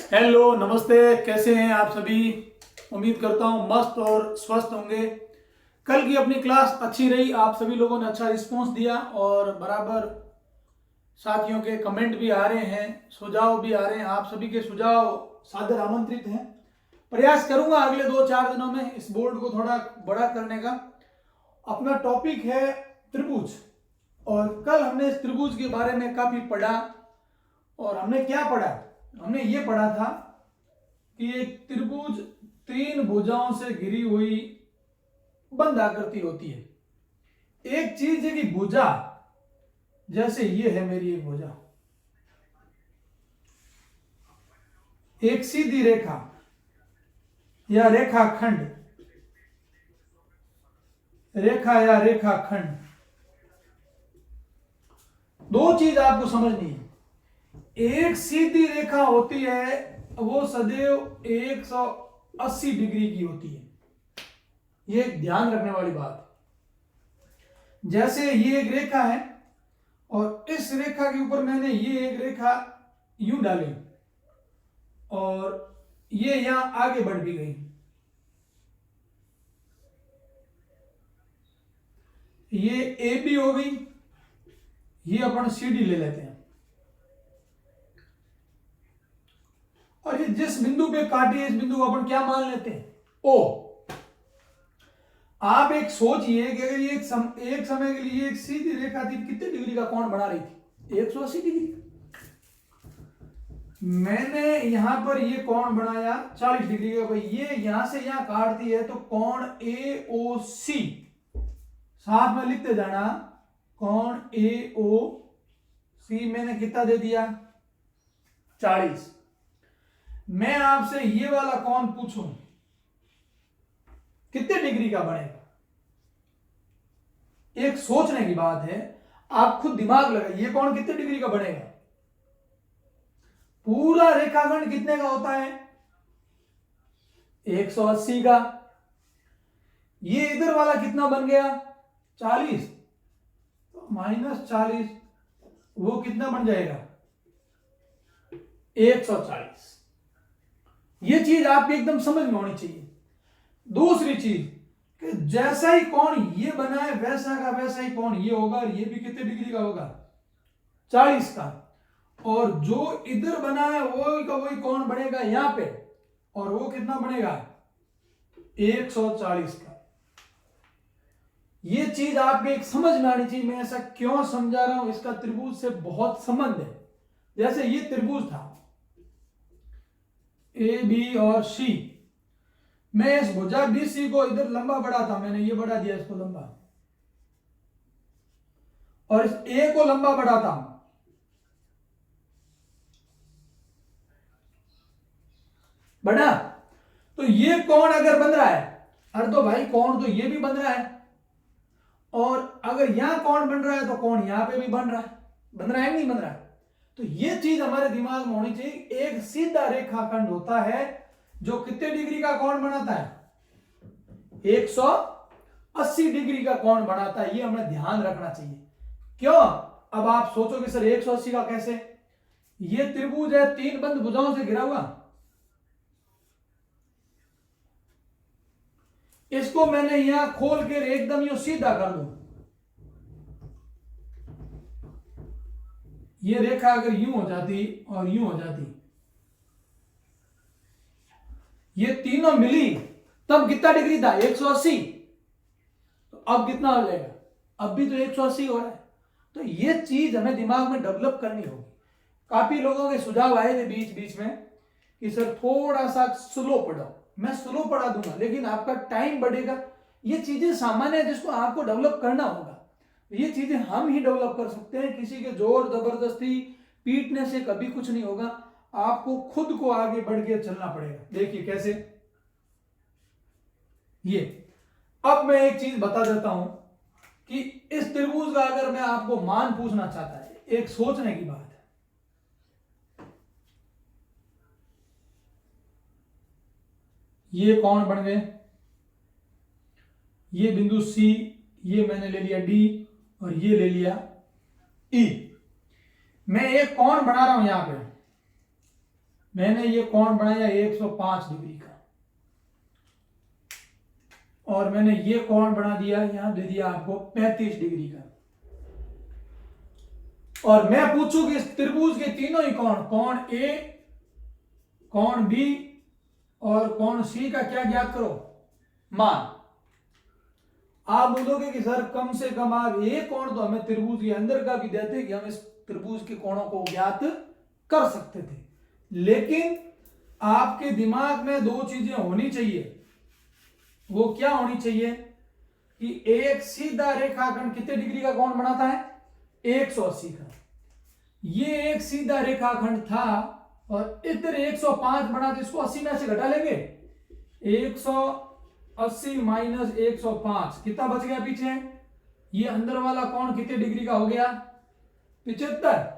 Hello, नमस्ते। कैसे हैं आप सभी? उम्मीद करता हूं मस्त और स्वस्थ होंगे। कल की अपनी क्लास अच्छी रही, आप सभी लोगों ने अच्छा रिस्पांस दिया और बराबर साथियों के कमेंट भी आ रहे हैं, सुझाव भी आ रहे हैं। आप सभी के सुझाव सादर आमंत्रित हैं। प्रयास करूंगा अगले 2-4 दिनों में इस बोर्ड को थोड़ा बड़ा करने का। अपना टॉपिक है त्रिभुज, और कल हमने इस त्रिभुज के बारे में काफी पढ़ा। और हमने क्या पढ़ा? हमने ये पढ़ा था कि एक त्रिभुज 3 भुजाओं से घिरी हुई बंद आकृति होती है। एक चीज है कि भुजा, जैसे ये है मेरी एक भुजा, एक सीधी रेखा या रेखाखंड, रेखा या रेखाखंड, दो चीज आपको समझनी है। एक सीधी रेखा होती है, वो सदैव 180 डिग्री की होती है। ये ध्यान रखने वाली बात है। जैसे ये एक रेखा है और इस रेखा के ऊपर मैंने ये एक रेखा यूं डाली और ये यहां आगे बढ़ भी गई। ये ए बी हो गई, ये अपन सी डी ले लेते हैं। और ये जिस बिंदु पे काटी है, इस बिंदु को अपन क्या मान लेते हैं? ओ। आप एक सोचिए कि अगर ये एक समय के लिए एक सीधी रेखा थी, कितने डिग्री का कोण बना रही थी? 180 डिग्री। मैंने यहां पर ये कोण बनाया 40 डिग्री का। भाई ये यहां से यहां काटती है, तो कोण ए ओ सी साथ में लिखते जाना। कोण ए ओ सी मैंने कितना दे दिया? 40। मैं आपसे ये वाला कोण पूछूं, कितने डिग्री का बनेगा? एक सोचने की बात है, आप खुद दिमाग लगाइए, ये कोण कितने डिग्री का बनेगा? पूरा रेखाखंड कितने का होता है? 180 का। ये इधर वाला कितना बन गया? 40। तो -40, वो कितना बन जाएगा? 140। ये चीज आपकी एकदम समझ में होनी चाहिए। दूसरी चीज कि जैसा ही कोण ये बना है, वैसा का वैसा ही कोण ये होगा, और ये भी कितने डिग्री का होगा? 40 का। और जो इधर बना है वो का वही कोण बनेगा यहां पे, और वो कितना बनेगा? 140 का। ये चीज आपके एक समझ में आनी चाहिए। मैं ऐसा क्यों समझा रहा हूं, इसका त्रिभुज से बहुत संबंध है। जैसे ये त्रिभुज था ए बी और सी, मैं इस भुजा बी सी को इधर लंबा बढ़ाता, मैंने ये बढ़ा दिया इसको लंबा, और इस ए को लंबा बढ़ाता हूं, बढ़ा। तो ये कोण अगर बन रहा है, अरे तो भाई कोण तो ये भी बन रहा है, और अगर यहां कोण बन रहा है तो कोण यहां पे भी बन रहा है। बन रहा है नहीं बन रहा है? तो ये चीज हमारे दिमाग में होनी चाहिए। एक सीधा रेखाखंड होता है जो कितने डिग्री का कोण बनाता है? 180 डिग्री का कोण बनाता है। ये हमें ध्यान रखना चाहिए। क्यों? अब आप सोचोगे सर 180 का कैसे? ये त्रिभुज है 3 बंद भुजाओं से घिरा हुआ, इसको मैंने यहां खोल कर एकदम यूं सीधा कर दूं, ये रेखा अगर यूं हो जाती और यूं हो जाती, ये तीनों मिली, तब कितना डिग्री था? 180। तो अब कितना हो जाएगा? अब भी तो 180 हो रहा है। तो ये चीज हमें दिमाग में डेवलप करनी होगी। काफी लोगों के सुझाव आए थे बीच बीच में कि सर थोड़ा सा स्लो पढ़ाओ। मैं स्लो पढ़ा दूंगा, लेकिन आपका टाइम बढ़ेगा। ये चीजें सामान्य है जिसको आपको डेवलप करना होगा। ये चीजें हम ही डेवलप कर सकते हैं, किसी के जोर जबरदस्ती पीटने से कभी कुछ नहीं होगा। आपको खुद को आगे बढ़ के चलना पड़ेगा। देखिए कैसे। ये अब मैं एक चीज बता देता हूं कि इस त्रिभुज का अगर मैं आपको मान पूछना चाहता है, एक सोचने की बात है। ये कौन बन गए? ये बिंदु सी, ये मैंने ले लिया डी, और ये ले लिया ई। मैं एक कोण बना रहा हूं यहां पे, मैंने ये कोण बनाया 105 डिग्री का, और मैंने ये कोण बना दिया, यहां दे दिया आपको 35 डिग्री का। और मैं पूछूं कि इस त्रिभुज के तीनों ही कोण, कोण ए, कोण बी और कोण सी का क्या ज्ञात करो, मान। आप बोलोगे कि सर कम से कम आप एक कोण तो हमें त्रिभुज के अंदर का भी देते कि हम इस त्रिभुज के कोणों को ज्ञात कर सकते थे, लेकिन आपके दिमाग में दो चीजें होनी चाहिए। वो क्या होनी चाहिए कि एक सीधा रेखाखंड कितने डिग्री का कोण बनाता है, 180 का। ये एक सीधा रेखाखंड था और इधर 105 बना, तो इसको 80 में से घटा लेंगे, 180 माइनस 105 कितना बच गया पीछे, ये अंदर वाला कोण कितने डिग्री का हो गया, 75।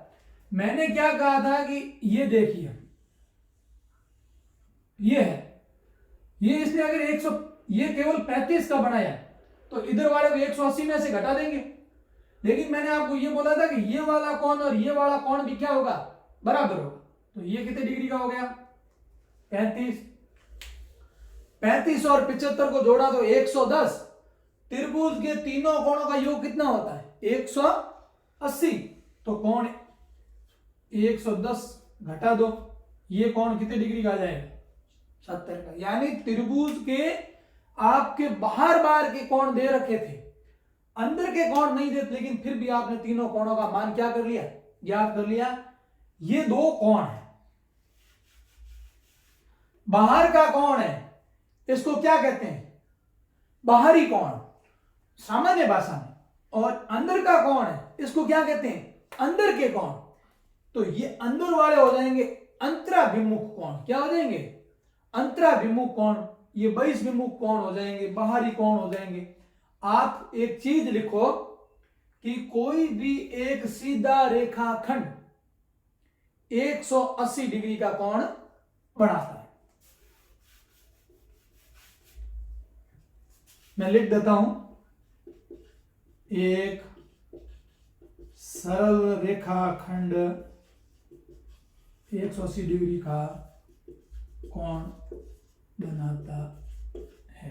मैंने क्या कहा था कि ये देखिए, ये है, ये इसने अगर ये केवल 35 का बनाया तो इधर वाले को 180 में से घटा देंगे, लेकिन मैंने आपको ये बोला था कि ये वाला कोण और ये वाला कोण भी क्या होगा, बराबर होगा। तो ये कितने डिग्री का हो गया, 35। 35 और 75 को जोड़ा तो 110। त्रिभुज के तीनों कोणों का योग कितना होता है, 180। तो कोण 110 घटा दो, ये कोण कितने डिग्री का आ जाएगा, 70 का। यानी त्रिभुज के आपके बाहर बाहर के कोण दे रखे थे, अंदर के कोण नहीं देते, लेकिन फिर भी आपने तीनों कोणों का मान क्या कर लिया, ज्ञात कर लिया। ये दो कोण है, बाहर का कोण है, इसको क्या कहते हैं, बाहरी कोण सामान्य भाषा में, और अंदर का कोण है, इसको क्या कहते हैं, अंदर के कोण। तो ये अंदर वाले हो जाएंगे अंतराभिमुख कोण, क्या हो जाएंगे, अंतराभिमुख कोण। ये बहिर्भिमुख कोण हो जाएंगे, बाहरी कोण हो जाएंगे। आप एक चीज लिखो कि कोई भी एक सीधा रेखाखंड 180 डिग्री का कोण बनाता है। मैं लिख देता हूं, एक सरल रेखाखंड 180 डिग्री का कोण बनाता है।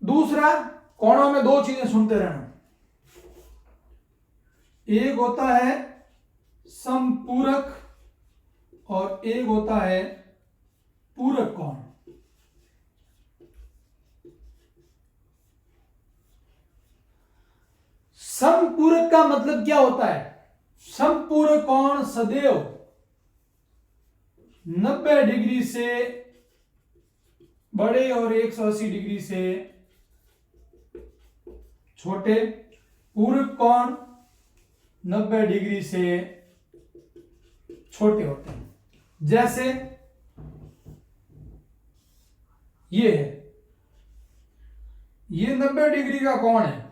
दूसरा, कोणों में दो चीजें सुनते रहना, एक होता है समपूरक और एक होता है पूरक कोण। समपूरक का मतलब क्या होता है, समपूरक कोण सदैव 90 डिग्री से बड़े और 180 डिग्री से छोटे, पूरक कोण 90 डिग्री से छोटे होते हैं। जैसे ये है, ये 90 डिग्री का कोण है,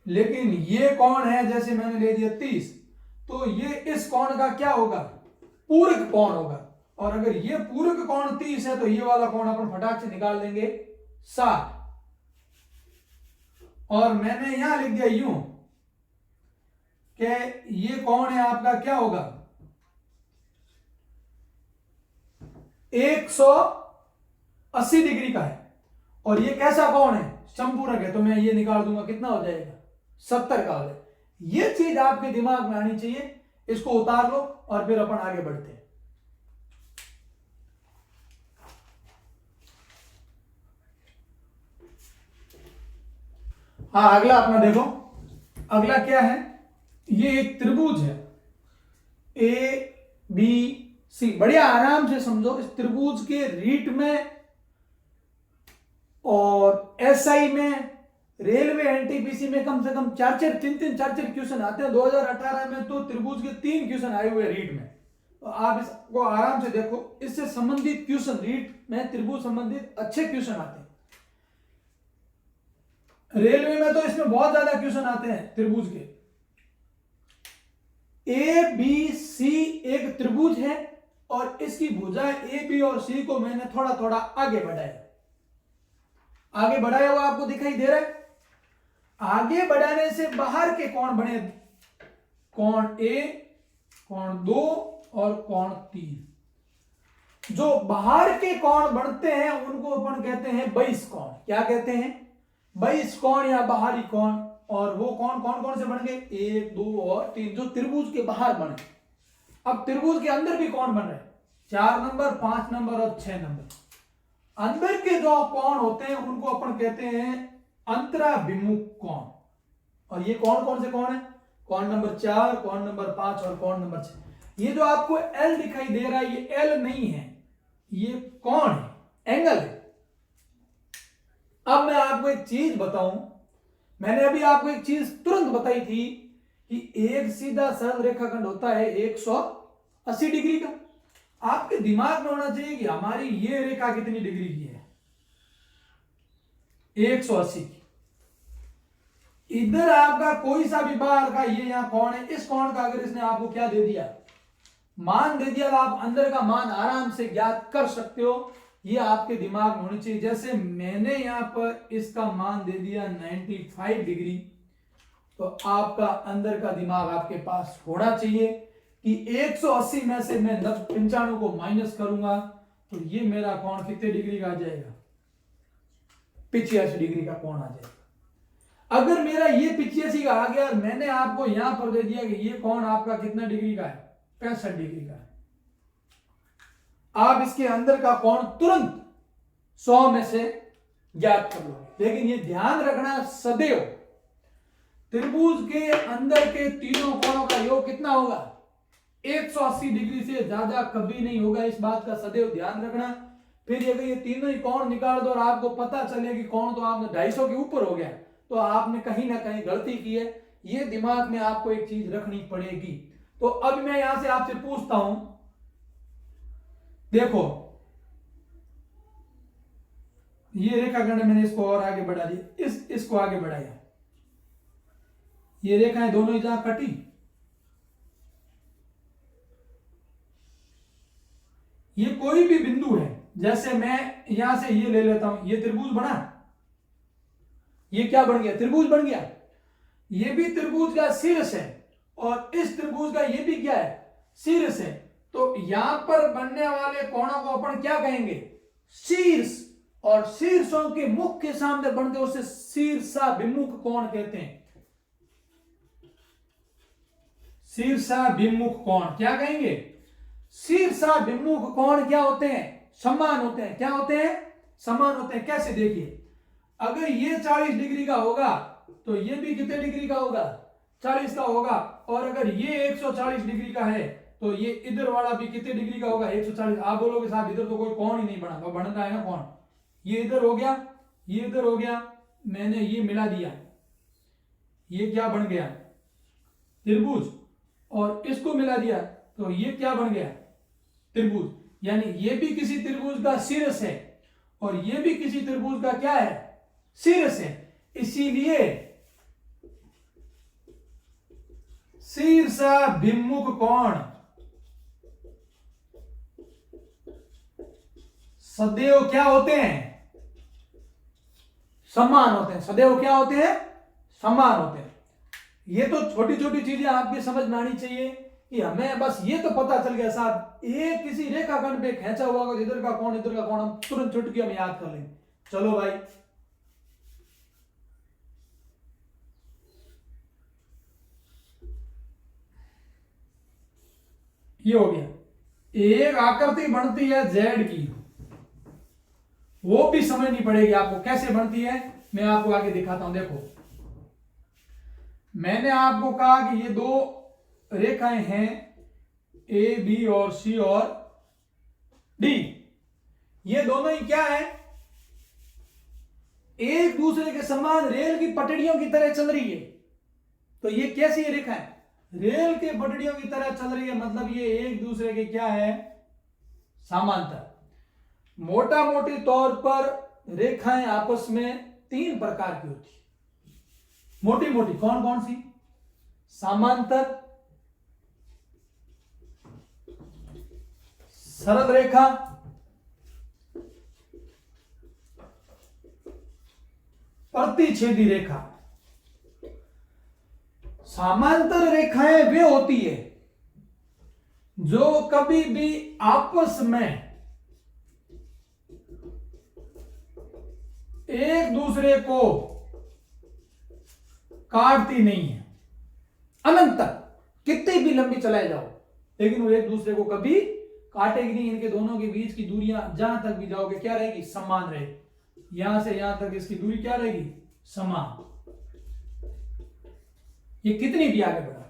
लेकिन ये कोण है जैसे मैंने ले दिया 30, तो ये इस कोण का क्या होगा, पूरक कोण होगा। और अगर ये पूरक कोण 30 है तो ये वाला कोण अपन फटाक से निकाल देंगे 60। और मैंने यहां लिख दिया यूं कि ये कोण है आपका क्या होगा, 180 डिग्री का है, और ये कैसा कोण है, समपूरक है, तो मैं ये निकाल दूंगा, कितना हो जाएगा, 70 का हो जाएगा। ये चीज आपके दिमाग में आनी चाहिए, इसको उतार लो और फिर अपन आगे बढ़ते हैं। हाँ, अगला अपना देखो, अगला क्या है, ये एक त्रिभुज है ए बी सी। बढ़िया आराम से समझो, इस त्रिभुज के रीट में और एसआई में, रेलवे एनटीपीसी में कम से कम 4-4 क्वेश्चन आते हैं। 2018 में तो त्रिभुज के 3 क्वेश्चन आए हुए रीट में, तो आप इसको आराम से देखो, इससे संबंधित क्वेश्चन रीट में त्रिभुज संबंधित अच्छे क्वेश्चन आते हैं। रेलवे में तो इसमें बहुत ज्यादा क्वेश्चन आते हैं त्रिभुज के। ए बी सी एक त्रिभुज है और इसकी भुजाएं ए बी और सी को मैंने थोड़ा थोड़ा आगे बढ़ाया हुआ आपको दिखाई दे रहा है। आगे बढ़ाने से बाहर के कोण बने, कोण ए, कोण 2 और कोण 3। जो बाहर के कोण बनते हैं उनको अपन कहते हैं बहिष्कोण। क्या कहते हैं? बहिष्कोण या बाहरी कोण। और वो कोण कौन कौन से बन गए? 1 2 और 3, जो त्रिभुज के बाहर बने। अब त्रिभुज के अंदर भी कोण बन रहे हैं, 4 नंबर, 5 नंबर और 6 नंबर। अंदर के जो कोण होते हैं उनको अपन कहते हैं अंतराभिमुख कोण। और ये कौन कौन से कोण है? कोण नंबर 4, कोण नंबर 5 और कोण नंबर 6। ये जो आपको एल दिखाई दे रहा है, ये एल नहीं है, ये कोण है, एंगल है। अब मैं आपको एक चीज बताऊं, मैंने अभी आपको एक चीज तुरंत बताई थी कि एक सीधा सरल रेखाखंड होता है 180 डिग्री का। आपके दिमाग में होना चाहिए कि हमारी ये रेखा कितनी डिग्री की है? 180 की। इधर आपका कोई सा भी बाहर का ये यहां कोण है, इस कोण का अगर इसने आपको क्या दे दिया, मान दे दिया, तो आप अंदर का मान आराम से ज्ञात कर सकते हो। ये आपके दिमाग में होनी चाहिए। जैसे मैंने यहां पर इसका मान दे दिया 95 डिग्री, तो आपका अंदर का दिमाग आपके पास होना चाहिए कि 180 में से मैं 95 को माइनस करूंगा तो ये मेरा कोण कितने डिग्री का आ जाएगा? 85 डिग्री का कोण आ जाएगा। अगर मेरा ये 85 का आ गया और मैंने आपको यहां पर दे दिया कि ये कोण आपका कितना डिग्री का है? 65 डिग्री का है। आप इसके अंदर का कोण तुरंत 100 में से ज्ञात कर लोगे। लेकिन ये ध्यान रखना, सदैव त्रिभुज के अंदर के तीनों कोणों का योग कितना होगा? 180 डिग्री से ज्यादा कभी नहीं होगा। इस बात का सदैव ध्यान रखना। फिर अगर ये तीनों ही कोण निकाल दो और आपको पता चले कि कोण तो आपने 250 के ऊपर हो गया, तो आपने कहीं ना कहीं गलती की है। ये दिमाग में आपको एक चीज रखनी पड़ेगी। तो अब मैं यहां से आपसे पूछता हूं, देखो ये रेखाखंड मैंने इसको और आगे बढ़ा दिया, इसको आगे बढ़ाया, ये रेखाएं दोनों ही जहां कटी, ये कोई भी बिंदु है। जैसे मैं यहां से ये ले लेता हूं, ये त्रिभुज बना, ये क्या बन गया? त्रिभुज बन गया। ये भी त्रिभुज का शीर्ष है और इस त्रिभुज का ये भी क्या है? शीर्ष है। तो यहां पर बनने वाले कोणों को अपन क्या कहेंगे? शीर्ष। और शीर्षों के मुख के सामने बनते उसे शीर्षाभिमुख कोण कहते हैं। शीर्षाभिमुख कोण क्या कहेंगे? शीर्षाभिमुख कोण क्या होते हैं? समान होते हैं। क्या होते हैं? समान होते हैं। कैसे? देखिए, अगर ये 40 डिग्री का होगा तो ये भी कितने डिग्री का होगा? 40 का होगा। और अगर ये 140 डिग्री का है तो ये इधर वाला भी कितने डिग्री का होगा? 140। आप बोलोगे साहब इधर तो कोई कोण ही नहीं बना, तो बनता है ना कोण। ये इधर हो गया, ये इधर हो गया, मैंने ये मिला दिया, ये क्या बन गया? त्रिभुज। और इसको मिला दिया तो ये क्या बन गया? त्रिभुज। यानी ये भी किसी त्रिभुज का शीर्ष है और ये भी किसी त्रिभुज का क्या है? शीर्ष है। इसीलिए शीर्षाभिमुख कोण सदैव क्या होते हैं? समान होते हैं। सदैव क्या होते हैं? समान होते हैं। ये तो छोटी छोटी चीजें आपकी समझ में आनी चाहिए कि हमें बस ये तो पता चल गया साहब, एक किसी रेखाखंड पे खींचा हुआ होगा, इधर का कोण इधर का कोण, हम तुरंत चुटकी हम याद कर लेंगे। चलो भाई, ये हो गया। एक आकृति बनती है जेड की, वो भी समझनी पड़ेगी आपको। कैसे बनती है मैं आपको आगे दिखाता हूं। देखो, मैंने आपको कहा कि ये दो रेखाएं हैं, ए बी और सी और डी। ये दोनों ही क्या है? एक दूसरे के समान रेल की पटड़ियों की तरह चल रही है। तो ये कैसी रेखा है? रेल के पटड़ियों की तरह चल रही है, मतलब ये एक दूसरे के क्या है? समांतर। मोटा मोटी तौर पर रेखाएं आपस में 3 प्रकार की होती है। मोटी मोटी कौन कौन सी? समांतर, सरल रेखा, प्रतिच्छेदी रेखा। समांतर रेखाएं वे होती है जो कभी भी आपस में एक दूसरे को काटती नहीं है, अनंत तक कितनी भी लंबी चलाए जाओ, लेकिन वो एक दूसरे को कभी काटेगी नहीं। इनके दोनों के बीच की दूरियां जहां तक भी जाओगे क्या रहेगी, समान रहेगी। यहां से यहां तक इसकी दूरी क्या रहेगी, समान। ये कितनी भी आगे बढ़ा,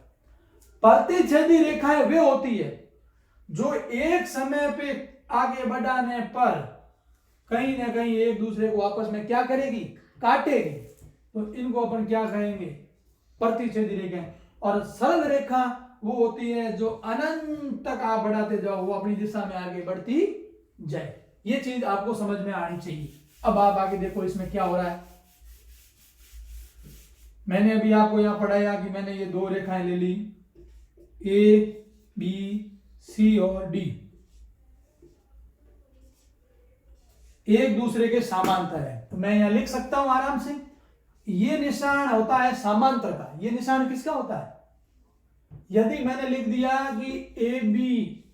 प्रतिच्छेदी रेखाएं वे होती है जो एक समय पे आगे बढ़ाने पर कहीं ना कहीं एक दूसरे को आपस में क्या करेगी, काटेगी। तो इनको अपन क्या कहेंगे, प्रतिच्छेदी रेखाएं। और सरल रेखा वो होती है जो अनंत तक आप बढ़ाते जाओ, वो अपनी दिशा में आगे बढ़ती जाए। ये चीज आपको समझ में आनी चाहिए। अब आप आगे देखो इसमें क्या हो रहा है। मैंने अभी आपको यहां पढ़ाया कि मैंने ये दो रेखाएं ले ली, ए बी सी और डी, एक दूसरे के समांतर है। तो मैं यहां लिख सकता हूं आराम से, ये निशान होता है समांतर का। ये निशान किसका होता है, यदि मैंने लिख दिया कि ए बी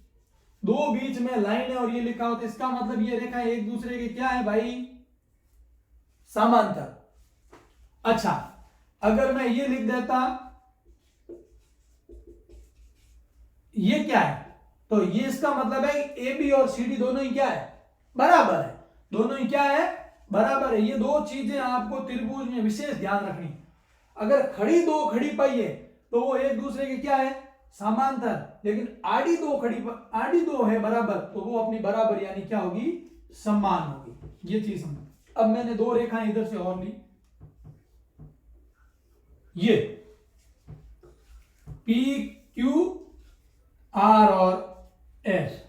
दो बीच में लाइन है और ये लिखा होता है, इसका मतलब ये रेखा एक दूसरे के क्या है भाई, समांतर। अच्छा, अगर मैं ये लिख देता ये क्या है, तो ये इसका मतलब है ए बी और सी डी दोनों ही क्या है, बराबर है। दोनों ही क्या है, बराबर है। ये दो चीजें आपको त्रिभुज में विशेष ध्यान रखनी। अगर खड़ी दो खड़ी पाई है तो वो एक दूसरे के क्या है, समांतर। लेकिन आड़ी दो है बराबर, तो वो अपनी बराबर यानी क्या होगी, समान होगी। ये चीज समझ। अब मैंने दो रेखाएं इधर से और ली, ये पी क्यू आर और एस,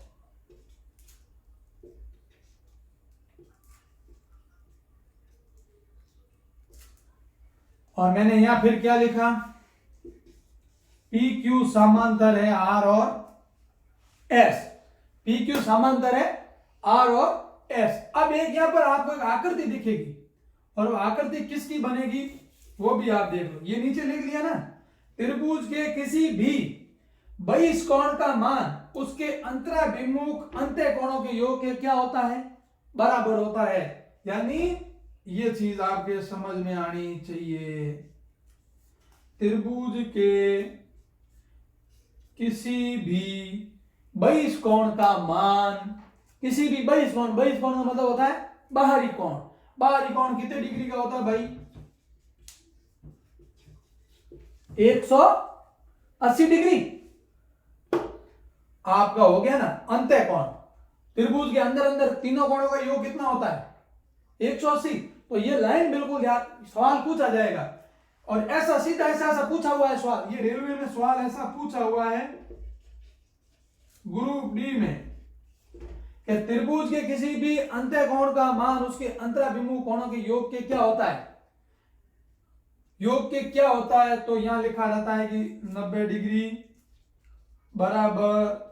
और मैंने यहां फिर क्या लिखा, पी क्यू समांतर है आर और एस। पी क्यू समांतर है आर और एस। अब एक यहां पर आपको एक आकृति दिखेगी, और वो आकृति किसकी बनेगी वो भी आप देख लो। ये नीचे लिख लिया ना, त्रिभुज के किसी भी बहिष कोण का मान उसके अंतराभिमुख अंत्य कोणों के योग के क्या होता है, बराबर होता है। यानी ये चीज आपके समझ में आनी चाहिए। त्रिभुज के किसी भी बहिष कोण का मान, किसी भी बहिष कोण का मतलब होता है बाहरी कोण। बाहरी कोण कितने डिग्री का होता है भाई, 180 डिग्री। आपका हो गया ना अंत्य कोण। त्रिभुज के अंदर अंदर तीनों कोणों का योग कितना होता है, 180। तो ये लाइन बिल्कुल यार सवाल पूछा जाएगा, और ऐसा सीधा ऐसा पूछा हुआ है सवाल। ये रेलवे में सवाल ऐसा पूछा हुआ है ग्रुप डी में कि त्रिभुज के किसी भी अंत्य कोण का मान उसके अंतराभिमुख कोणों के योग के क्या होता है, योग के क्या होता है। तो यहां लिखा रहता है कि 90 डिग्री बराबर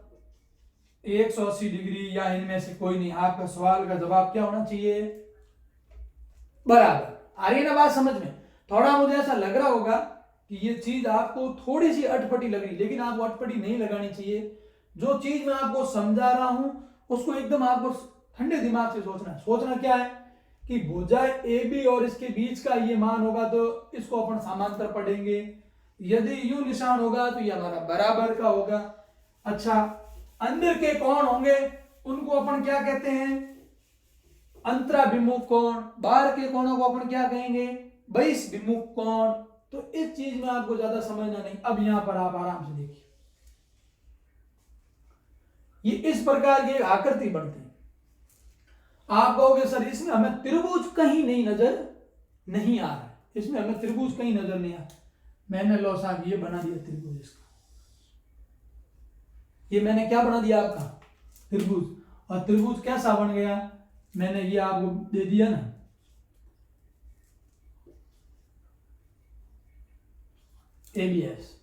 180 डिग्री, या इनमें से कोई नहीं। आपका सवाल का जवाब क्या होना चाहिए, बराबर। आ रही है ना बात समझ में। थोड़ा मुझे ऐसा लग रहा होगा कि ये चीज आपको थोड़ी सी अटपटी लग रही, लेकिन आपको अटपटी नहीं लगानी चाहिए। जो चीज मैं आपको समझा रहा हूं उसको एकदम आपको ठंडे दिमाग से सोचना है। सोचना क्या है कि भुजा ए बी और इसके बीच का ये मान होगा तो इसको अपन समांतर पढ़ेंगे। यदि यू निशान होगा तो ये हमारा बराबर का होगा। अच्छा, अंदर के कोण होंगे उनको अपन क्या कहते हैं, अंतराभिमुख कोण। बाहर के कोणों को अपन क्या कहेंगे, बहिर्भिमुख कोण। तो इस चीज में आपको ज्यादा समझना नहीं। अब यहां पर आप आराम से देखिए, ये इस प्रकार की आकृति बनती है। आप कहोगे सर इसमें हमें त्रिभुज कहीं नहीं नजर नहीं आ रहा है, इसमें हमें त्रिभुज कहीं नजर नहीं आ रहा। मैंने लो साहब ये बना दिया त्रिभुज, इसका ये मैंने क्या बना दिया आपका त्रिभुज। और त्रिभुज कैसा बन गया, मैंने ये आपको दे दिया ना, एबीएस।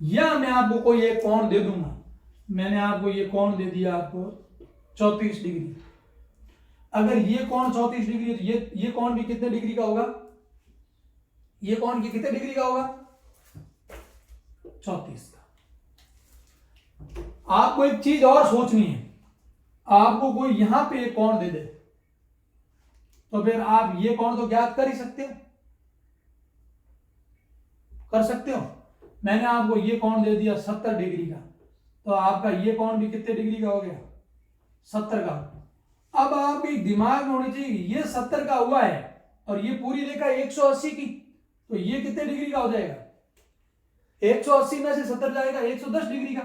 या मैं आपको कोई एक कोण दे दूंगा, मैंने आपको ये कोण दे दिया आपको 34 डिग्री। अगर ये कोण 34 डिग्री है तो ये कोण भी कितने डिग्री का होगा, ये कोण कितने डिग्री का होगा, 34 का। आपको एक चीज और सोचनी है, आपको कोई यहां पे एक कोण दे दे तो फिर आप ये कोण तो ज्ञात कर ही सकते हो, कर सकते हो। मैंने आपको ये कोण दे दिया 70 डिग्री का, तो आपका ये कोण भी कितने डिग्री का हो गया, 70 का। अब आपके दिमाग में होनी चाहिए ये 70 का हुआ है और ये पूरी रेखा 180 की, तो ये कितने डिग्री का हो जाएगा, 180 में से 70 जाएगा 110 डिग्री का।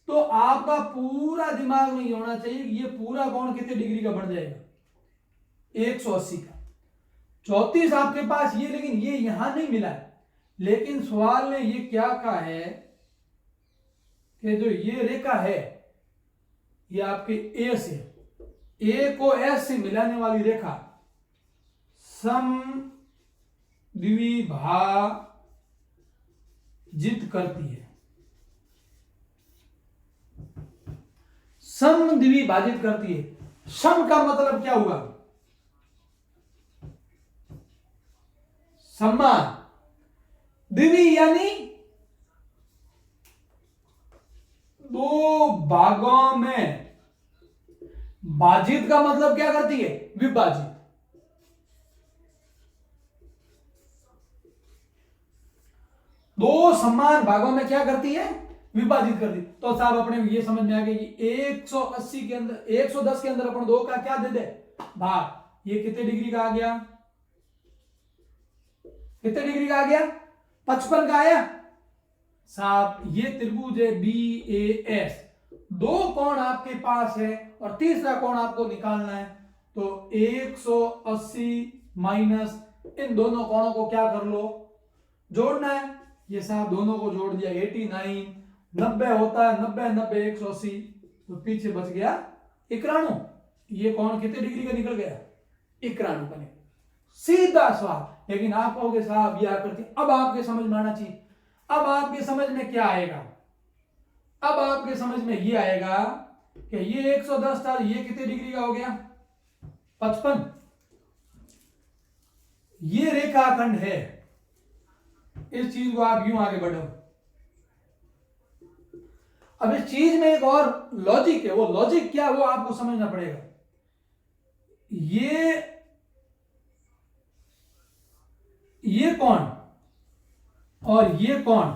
तो आपका पूरा दिमाग में ये होना चाहिए कि ये पूरा कोण कितने डिग्री का बढ़ जाएगा, 180 का। 34 आपके पास ये, लेकिन ये यहां नहीं मिला है, लेकिन सवाल ने ये क्या कहा है कि जो ये रेखा है ये आपके ए से, ए को एस से मिलाने वाली रेखा समद्विभाजित करती है, समद्विभाजित करती है। सम का मतलब क्या हुआ, समान, द्विवी यानी दो भागों में, भाजित का मतलब क्या करती है, विभाजित। दो समान भागों में क्या करती है, विभाजित करती। तो साहब अपने ये समझ में आ गया कि 180 के अंदर 110 के अंदर अपन दो का क्या दे दे, भाग। ये कितने डिग्री का आ गया, कितने डिग्री का आ गया, 55 का आया साहब। ये त्रिभुज है BAS, दो कोण आपके पास है और तीसरा कोण आपको निकालना है। तो 180 माइनस इन दोनों कोणों को क्या कर लो, जोड़ना है। ये साहब दोनों को जोड़ दिया 89, 90 होता है, 90 90 180, तो पीछे बच गया 91। ये कोण कितने डिग्री का निकल गया, 91 का निकल, सीधा सवाल। लेकिन आप कहोगे साहब ये आकृति, अब आपके समझ में आना चाहिए। अब आपके समझ में क्या आएगा, अब आपके समझ में ये आएगा कि ये 110 था, ये कितने डिग्री का हो गया, 55। ये रेखाखंड है, इस चीज को आप यूं आगे बढ़ो। अब इस चीज में एक और लॉजिक है, वो लॉजिक क्या है वो आपको समझना पड़ेगा। ये कौन और ये कौन,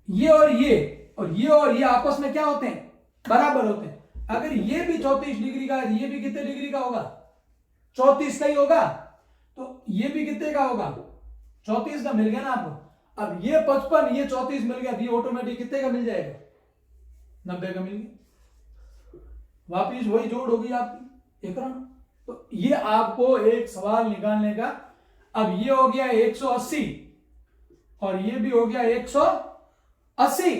ये और ये और ये और ये आपस में क्या होते हैं, बराबर होते हैं। अगर ये भी 34 डिग्री का है, ये भी कितने डिग्री का होगा, 34 का ही होगा। तो ये भी कितने का होगा, 34 का मिल गया ना आपको। अब ये 55, ये 34 मिल गया, ये ऑटोमेटिक कितने का मिल जाएगा, 90 का मिल गया। वापिस वही जोड़ होगी आपकी 91। तो ये आपको एक सवाल निकालने का। अब ये हो गया 180 और ये भी हो गया 180,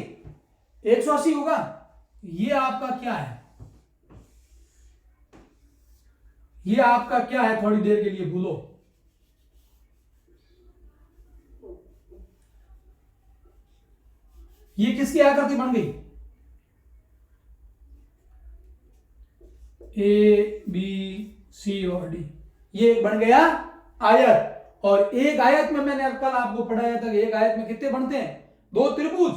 180 होगा। ये आपका क्या है, ये आपका क्या है, थोड़ी देर के लिए भूलो। ये किसकी आकृति बन गई, ABC और D, ये बन गया आयत। और एक आयत में मैंने कल आपको पढ़ाया था कि एक आयत में कितने बनते हैं, दो त्रिभुज।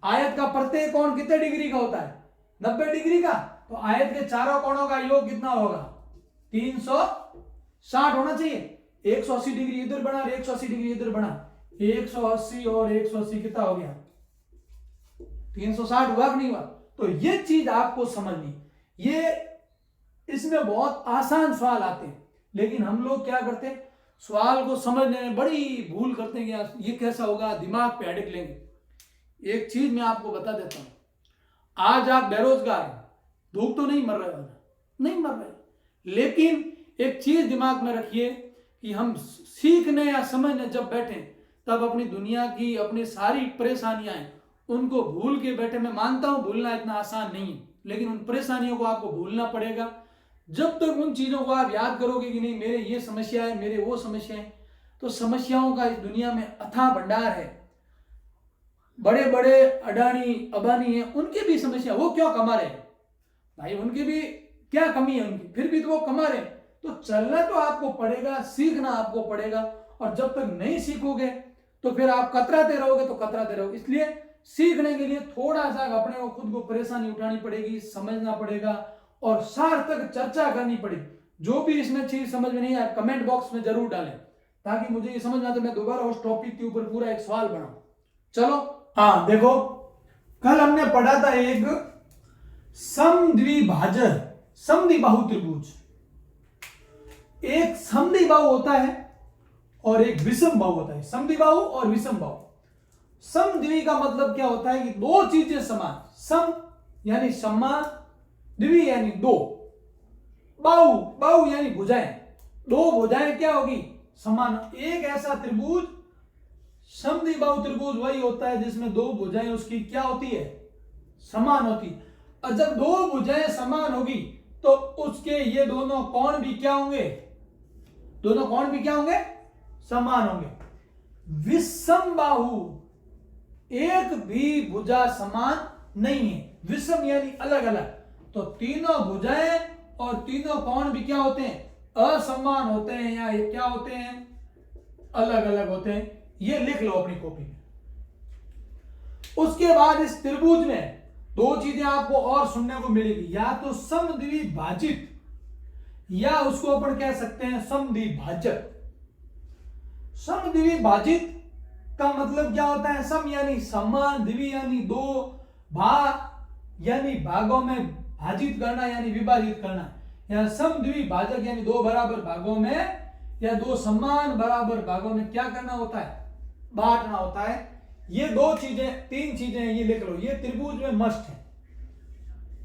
आयत का प्रत्येक कोण कितने डिग्री का होता है, 90 डिग्री का। तो आयत के चारों कोणों का योग कितना होगा, 360 होना चाहिए। 180 डिग्री इधर बना और 180 डिग्री इधर बना, 180 और 180 कितना हो गया, 360 हुआ कि नहीं हुआ। तो ये चीज आपको समझनी, ये इसमें बहुत आसान सवाल आते हैं, लेकिन हम लोग क्या करते हैं, सवाल को समझने में बड़ी भूल करते हैं कि यार ये कैसा होगा, दिमाग पे हेडेक लेंगे। एक चीज मैं आपको बता देता हूं, आज आप बेरोजगार हैं, भूख तो नहीं मर रहे हो, नहीं मर रहे, लेकिन एक चीज दिमाग में रखिए कि हम सीखने या समझने जब बैठे तब अपनी दुनिया की अपनी सारी परेशानियां हैं उनको भूल के बैठे। मैं मानता हूं भूलना इतना आसान नहीं है, लेकिन उन परेशानियों को आपको भूलना पड़ेगा। जब तक उन चीजों को आप याद करोगे कि नहीं मेरे ये समस्या है, मेरे वो समस्या है, तो समस्याओं का इस दुनिया में अथाह भंडार है। बड़े बड़े अडानी अबानी है, उनकी भी समस्या, वो क्यों कमा रहे भाई, उनकी भी क्या कमी है उनकी, फिर भी तो वो कमा रहे। तो चलना तो आपको पड़ेगा, सीखना आपको पड़ेगा। और जब तक नहीं सीखोगे तो फिर आप कतराते रहोगे, तो कतराते रहोगे। इसलिए सीखने के लिए थोड़ा सा अपने को खुद को परेशानी उठानी पड़ेगी, समझना पड़ेगा और सार्थक चर्चा करनी पड़ेगी। जो भी इसमें चीज समझ में नहीं आया कमेंट बॉक्स में जरूर डालें, ताकि मुझे ये समझ में आए तो मैं दोबारा उस टॉपिक के ऊपर पूरा एक सवाल बनाऊं। चलो हाँ देखो, कल हमने पढ़ा था एक समद्विभाजक समद्विबाहु त्रिभुज। एक समद्विबाहु होता है और एक विषम बाहु होता है, समद्विबाहु और विषम बाहु। समद्वि का मतलब क्या होता है कि दो चीजें समान, सम यानी समान, द्वि यानी दो, बाहु बाहु यानी भुजाएं, दो भुजाएं क्या होगी समान। एक ऐसा त्रिभुज समद्विबाहु त्रिभुज वही होता है जिसमें दो भुजाएं उसकी क्या होती है समान होती। और जब दो भुजाएं समान होगी तो उसके ये दोनों कोण भी क्या होंगे, दोनों कोण भी क्या होंगे समान होंगे। विषम बाहु एक भी भुजा समान नहीं है, विषम यानी अलग अलग, तो तीनों भुजाएं और तीनों कोण भी क्या होते हैं असमान होते हैं, या ये क्या होते हैं अलग अलग होते हैं। ये लिख लो अपनी कॉपी में। उसके बाद इस त्रिभुज में दो चीजें आपको और सुनने को मिलेगी, या तो समद्विभाजित या उसको अपन कह सकते हैं समद्विभाजक। समद्विभाजित का मतलब क्या होता है, सम यानी समान, द्वि यानी दो, भाग यानी भागों में भाजित करना यानी विभाजित करना, या समद्विभाजक यानी दो बराबर भागों में या दो समान बराबर भागों में क्या करना होता है बांटना होता है। ये दो चीजें तीन चीजें ये लिख लो, ये त्रिभुज में मस्ट है,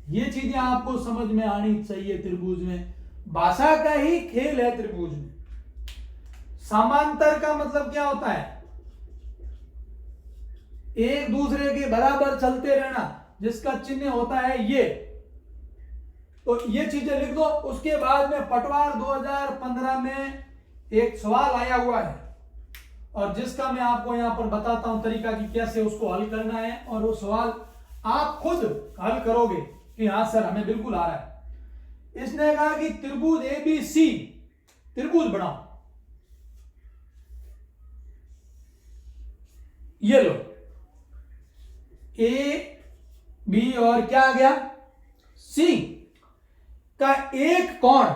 ये चीजें आपको समझ में आनी चाहिए। त्रिभुज में भाषा का ही खेल है। त्रिभुज में समांतर का मतलब क्या होता है एक दूसरे के बराबर चलते रहना, जिसका चिन्ह होता है ये, तो ये चीजें लिख दो। उसके बाद में पटवार 2015 में एक सवाल आया हुआ है और जिसका मैं आपको यहां पर बताता हूं तरीका कि कैसे उसको हल करना है, और वो सवाल आप खुद हल करोगे कि हाँ सर हमें बिल्कुल आ रहा है। इसने कहा कि त्रिभुज एबीसी त्रिभुज बनाओ, ये लो ए बी और क्या आ गया सी का एक कोण,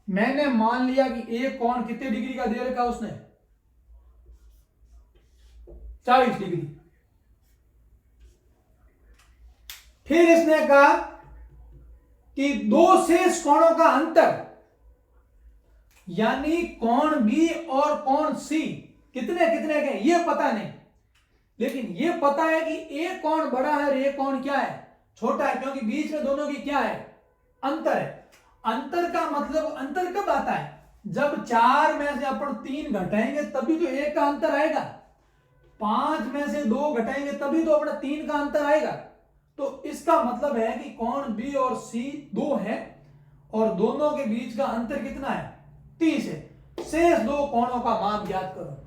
मैंने मान लिया कि एक कोण कितने डिग्री का दे रखा उसने 40 डिग्री। फिर इसने कहा कि दो शेष कोणों का अंतर यानी कोण बी और कोण सी कितने कितने के ये पता नहीं, लेकिन ये पता है कि एक कोण बड़ा है और एक कोण क्या है छोटा है, क्योंकि बीच में दोनों की क्या है अंतर है। अंतर का मतलब अंतर कब आता है जब 4 में से अपन 3 घटाएंगे तभी तो 1 का अंतर आएगा, 5 में से 2 घटाएंगे तभी तो अपना 3 का अंतर आएगा। तो इसका मतलब है कि कोण बी और सी 2 है और दोनों के बीच का अंतर कितना है 30 है। शेष दो कोणों का मान ज्ञात करो।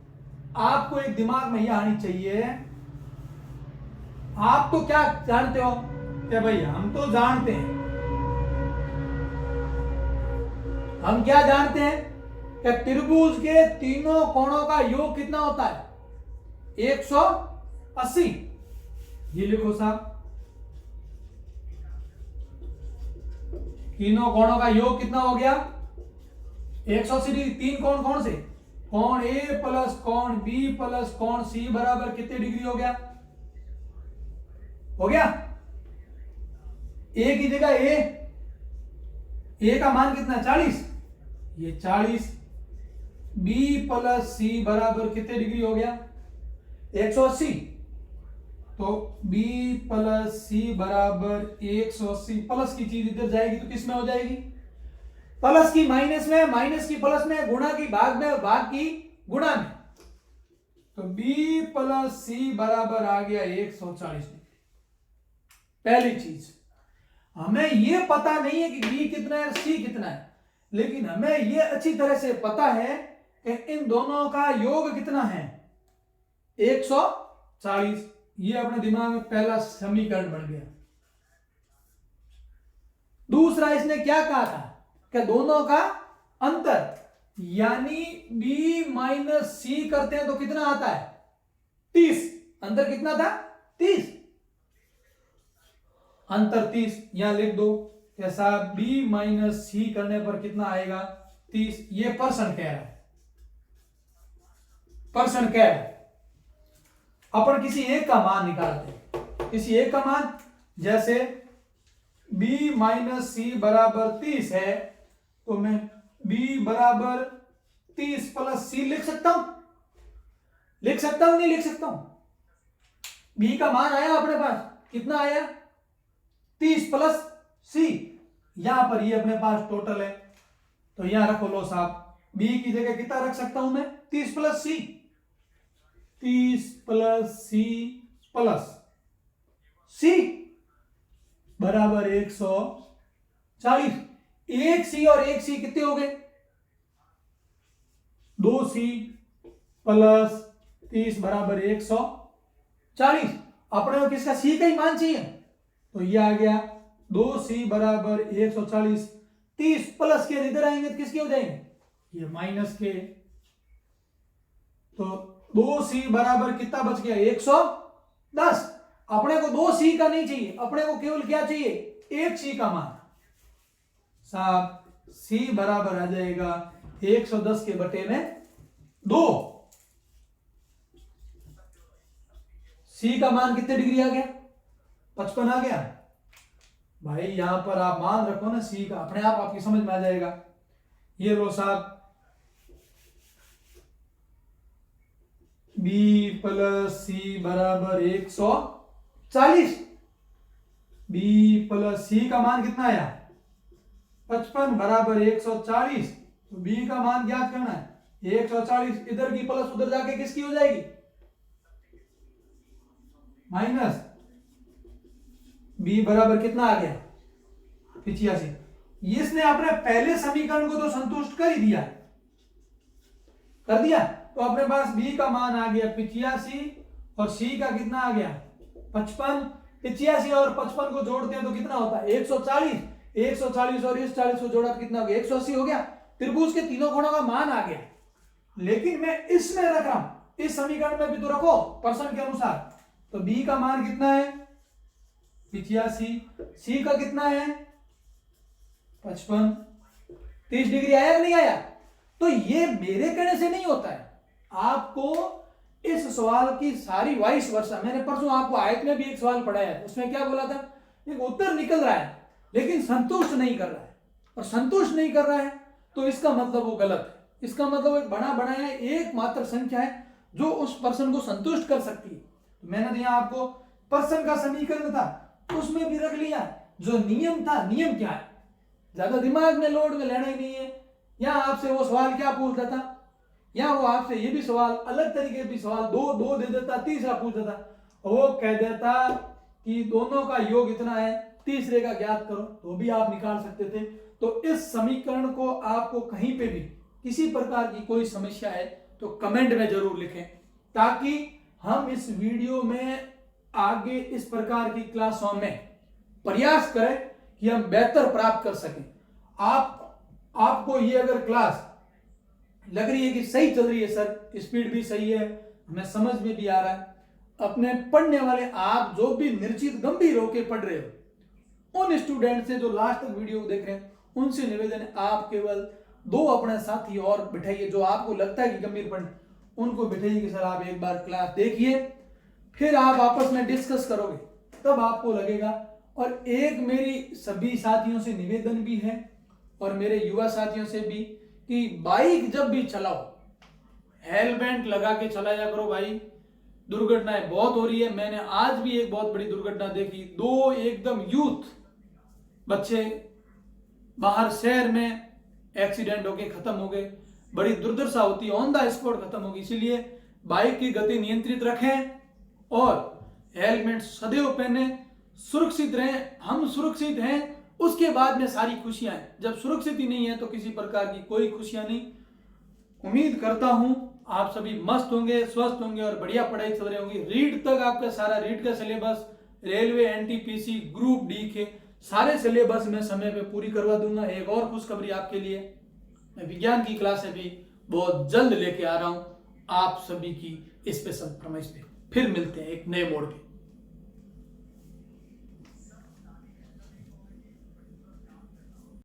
आपको एक दिमाग में यह आनी चाहिए, आप तो क्या जानते हो कि भाई हम तो जानते हैं, हम क्या जानते हैं कि त्रिभुज के तीनों कोणों का योग कितना होता है 180। ये लिखो साहब, तीनों कोणों का योग कितना हो गया 180 डिग्री। तीन कोण कौन से, कोण ए प्लस कोण बी प्लस कोण सी बराबर कितने डिग्री हो गया, हो गया ए की जगह ए का मान कितना 40, ये 40 बी प्लस सी बराबर कितने डिग्री हो गया 180, तो b प्लस सी बराबर 180। प्लस की चीज इधर जाएगी तो किस में हो जाएगी प्लस की माइनस में, माइनस की प्लस में, गुणा की भाग में, भाग की गुणा में, तो b प्लस सी बराबर आ गया 140 डिग्री। पहली चीज हमें यह पता नहीं है कि b कितना है c कितना है, लेकिन हमें यह अच्छी तरह से पता है कि इन दोनों का योग कितना है 140। ये अपने दिमाग में पहला समीकरण बन गया। दूसरा इसने क्या कहा था कि दोनों का अंतर यानी b माइनस सी करते हैं तो कितना आता है 30, अंतर कितना था 30। अंतर 30 यहां लिख दो। कैसा? b माइनस सी करने पर कितना आएगा? 30। ये परसेंट कह रहा है, परसेंट कह रहा है। अपन किसी एक का मान निकालते हैं, किसी एक का मान। जैसे b माइनस सी बराबर 30 है, तो मैं b बराबर 30 प्लस सी लिख सकता हूं? लिख सकता हूं नहीं लिख सकता हूं? b का मान आया अपने पास, कितना आया? 30 प्लस सी। यहां पर ये अपने पास टोटल है, तो यहां रखो लो साहब, b की जगह कितना रख सकता हूं मैं? 30 प्लस सी। 30 प्लस सी प्लस सी बराबर 140। एक सी और एक सी कितने हो गए? 2c प्लस 30 बराबर 140। अपने को किसका? सी का ही मान चाहिए, तो ये आ गया 2c बराबर 140। 30 प्लस के इधर आएंगे तो किसके हो जाएंगे? ये माइनस के। तो 2c बराबर कितना बच गया? 110। अपने को 2c का नहीं चाहिए, अपने को केवल क्या चाहिए? 1c का मान। साहब c बराबर आ जाएगा 110 के बटे में 2। c का मान कितने डिग्री आ गया? 55 आ गया। भाई यहां पर आप मान रखो ना c का, अपने आप आपकी समझ में आ जाएगा। ये लो साहब, b प्लस सी बराबर 140। b प्लस सी का मान कितना आया? 55 बराबर 140। तो b का मान ज्ञात करना है 140। इधर की प्लस उधर जाके किसकी हो जाएगी? माइनस। b बराबर कितना आ गया? 85। इसने अपने पहले समीकरण को तो संतुष्ट कर ही दिया, कर दिया। तो अपने पास b का मान आ गया 85 और c का कितना आ गया? 55। 85 और 55 को जोड़ते हैं तो कितना होता है? 140। 140 और इस 40 को जोड़ा तो कितना हो गया? 180 हो गया। त्रिभुज के तीनों कोणों का मान आ गया। लेकिन मैं इसमें रख रहा हूं, इस समीकरण में भी तो रखो परसेंट के अनुसार। तो b का मान कितना है? 85। c का कितना है? 55। 30 डिग्री आया कि नहीं आया? तो ये मेरे कहने से नहीं होता है, आपको इस सवाल की सारी वाइस वर्सा। मैंने परसों आपको आयत में भी एक सवाल पढ़ाया है, उसमें क्या बोला था? एक उत्तर निकल रहा है लेकिन संतुष्ट नहीं कर रहा है, और संतुष्ट नहीं कर रहा है तो इसका मतलब वो गलत है। इसका मतलब एक बना बनाया एकमात्र संख्या है जो उस पर्सन को संतुष्ट कर सकती है। तो मैंने तो यहाँ आपको पर्सन का समीकरण था उसमें भी रख लिया, जो नियम था। नियम क्या है? ज्यादा दिमाग में लोड में लेना ही नहीं है। यहाँ आपसे वो सवाल क्या पूछ देता, यहाँ वो आपसे ये भी सवाल अलग तरीके भी सवाल दो दे देता, तीसरा पूछ देता, वो कह देता कि दोनों का योग इतना है, तीसरे का ज्ञात करो, तो भी आप निकाल सकते थे। तो इस समीकरण को आपको कहीं पे भी किसी प्रकार की कोई समस्या है तो कमेंट में जरूर लिखें, ताकि हम इस वीडियो में आगे इस प्रकार की क्लासों में प्रयास करें कि हम बेहतर प्राप्त कर सकें। आपको ये अगर क्लास लग रही है कि सही चल रही है सर, स्पीड भी सही है, हमें समझ में भी आ रहा है, अपने पढ़ने वाले आप जो भी निर्चित गंभीर होकर पढ़ रहे हो उन स्टूडेंट से जो लास्ट तक वीडियो देख रहे हैं उनसे निवेदन है, आप केवल 2 अपने साथी और बिठाइए जो आपको लगता है कि गंभीर पढ़ने, उनको बिठाइए कि सर आप एक बार क्लास देखिए, फिर आप आपस में डिस्कस करोगे तब आपको लगेगा। और एक मेरी सभी साथियों से निवेदन भी है और मेरे युवा साथियों से भी कि बाइक जब भी चलाओ हेलमेट लगा के चलाया करो भाई। दुर्घटनाएं बहुत हो रही है। मैंने आज भी एक बहुत बड़ी दुर्घटना देखी, 2 एकदम यूथ बच्चे बाहर शहर में एक्सीडेंट होके खत्म हो गए। बड़ी दुर्दशा होती है, ऑन द स्पॉट खत्म होगी। इसीलिए बाइक की गति नियंत्रित रखें और हेलमेट सदैव पहने, सुरक्षित रहें। हम सुरक्षित हैं उसके बाद में सारी खुशियां हैं, जब सुरक्षित ही नहीं है तो किसी प्रकार की कोई खुशियां नहीं। उम्मीद करता हूं आप सभी मस्त होंगे, स्वस्थ होंगे और बढ़िया पढ़ाई चल रही होंगी। रीड तक आपका सारा रीड का syllabus, railway, NTPC, group D के सारे सिलेबस में समय पे पूरी करवा दूंगा। एक और खुशखबरी आपके लिए, मैं विज्ञान की क्लासें भी बहुत जल्द लेके आ रहा हूं आप सभी की स्पेशल फरमाइश पे। फिर मिलते हैं एक नए मोड पे।